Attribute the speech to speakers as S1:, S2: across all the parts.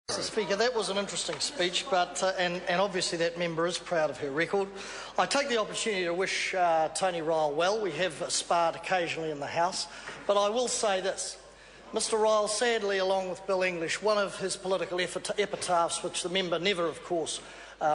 S1: Mr. Speaker, that was an interesting speech, but and obviously that member is proud of her record. I take the opportunity to wish Tony Ryle well. We have sparred occasionally in the House, but I will say this. Mr Ryle, sadly, along with Bill English, one of his political epitaphs, which the member never, of course,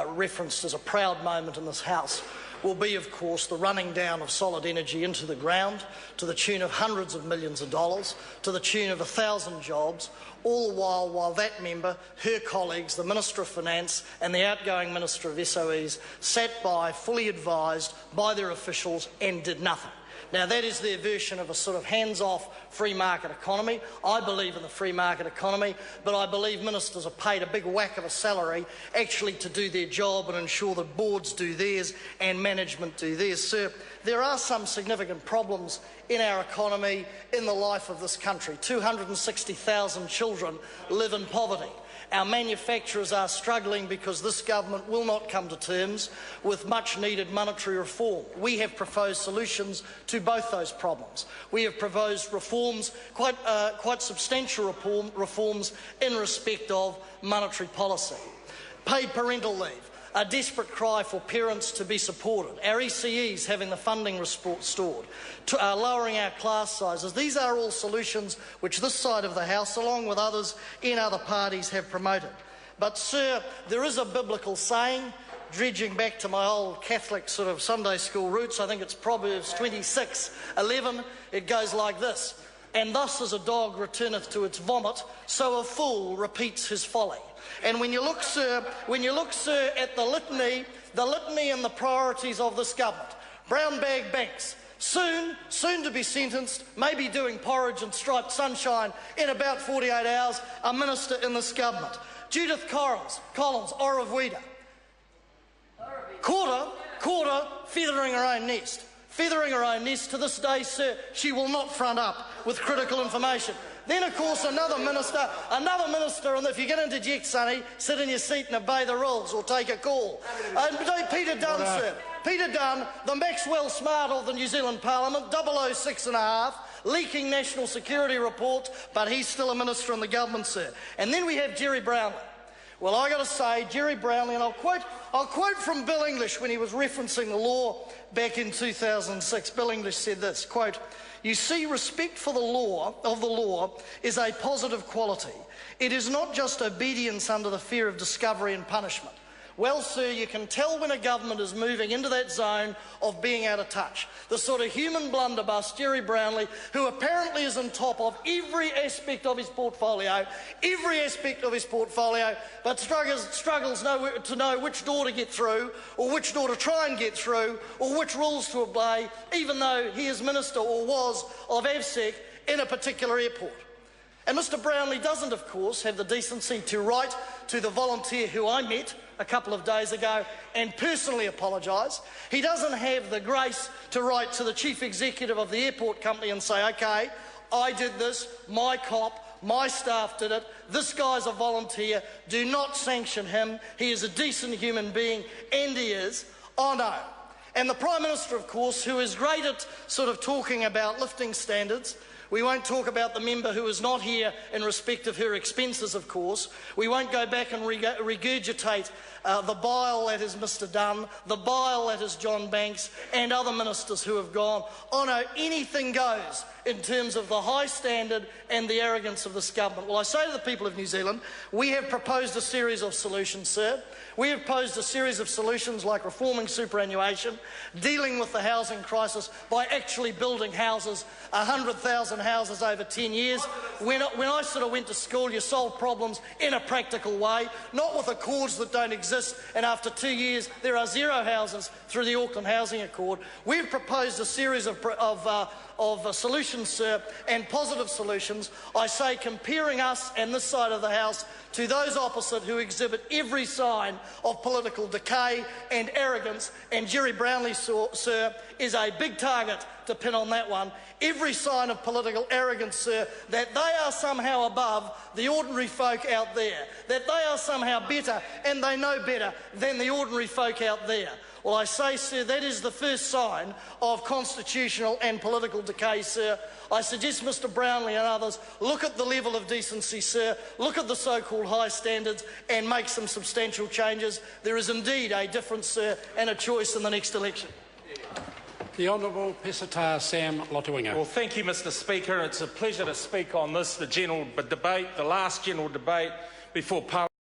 S1: referenced as a proud moment in this House, will be, of course, the running down of solid energy into the ground to the tune of hundreds of millions of dollars, to the tune of 1,000 jobs, all the while that member, her colleagues, the Minister of Finance and the outgoing Minister of SOEs sat by, fully advised by their officials and did nothing. Now, that is their version of a sort of hands-off free market economy. I believe in the free market economy, but I believe ministers are paid a big whack of a salary actually to do their job and ensure that boards do theirs and management do theirs. Sir, there are some significant problems in our economy, in the life of this country. 260,000 children live in poverty. Our manufacturers are struggling because this government will not come to terms with much-needed monetary reform. We have proposed solutions to both those problems. We have proposed reforms, quite substantial reforms in respect of monetary policy. Paid parental leave, a desperate cry for parents to be supported, our ECEs having the funding restored, lowering our class sizes. These are all solutions which this side of the House, along with others in other parties, have promoted. But, sir, there is a biblical saying, dredging back to my old Catholic sort of Sunday school roots, I think it's Proverbs 26:11, it goes like this: "And thus as a dog returneth to its vomit, so a fool repeats his folly." And when you look, sir, at the litany and the priorities of this government, brown bag banks, soon to be sentenced, maybe doing porridge and striped sunshine in about 48 hours, a minister in this government. Judith Collins, Orovida, quarter, feathering her own nest. Feathering her own nest. To this day, sir, she will not front up with critical information. Then, of course, another minister, and if you get interject, Sonny, sit in your seat and obey the rules or take a call. Peter Dunn, sir. Peter Dunn, the Maxwell Smart of the New Zealand Parliament, 006.5, leaking national security reports, but he's still a minister in the government, sir. And then we have Jerry Brownlee. Well, I got to say, Jerry Brownlee, and I'll quote from Bill English when he was referencing the law back in 2006. Bill English said this, quote, "You see, respect for the law is a positive quality. It is not just obedience under the fear of discovery and punishment." Well, sir, you can tell when a government is moving into that zone of being out of touch. The sort of human blunderbuss, Jerry Brownlee, who apparently is on top of every aspect of his portfolio, but struggles to know which door to get through, or which door to try and get through, or which rules to obey, even though he is minister or was of AVSEC in a particular airport. And Mr Brownlee doesn't, of course, have the decency to write to the volunteer who I met a couple of days ago and personally apologise. He doesn't have the grace to write to the chief executive of the airport company and say, OK, I did this, my cop, my staff did it, this guy's a volunteer, do not sanction him, he is a decent human being, and he is. Oh no. And the Prime Minister, of course, who is great at sort of talking about lifting standards. We won't talk about the member who is not here in respect of her expenses, of course. We won't go back and regurgitate the bile that is Mr Dunn, the bile that is John Banks and other ministers who have gone. Oh no, anything goes in terms of the high standard and the arrogance of this government. Well, I say to the people of New Zealand, we have proposed a series of solutions, sir. We have posed a series of solutions like reforming superannuation, dealing with the housing crisis by actually building houses, 100,000 houses over 10 years. When I sort of went to school, you solve problems in a practical way, not with accords that don't exist, and after 2 years there are 0 houses through the Auckland Housing Accord. We've proposed a series of solutions, sir, and positive solutions. I say comparing us and this side of the House to those opposite who exhibit every sign of political decay and arrogance, and Jerry Brownlee, sir, is a big target to pin on that one. Every sign of political arrogance, sir, that they are somehow above the ordinary folk out there, that they are somehow better and they know better than the ordinary folk out there. Well, I say, sir, that is the first sign of constitutional and political decay, sir. I suggest Mr Brownlee and others look at the level of decency, sir, look at the so-called high standards and make some substantial changes. There is indeed a difference, sir, and a choice in the next election.
S2: The Honourable Pesata Sam Lotuinga.
S3: Well, thank you, Mr Speaker. It's a pleasure to speak on this, the last general debate before Parliament.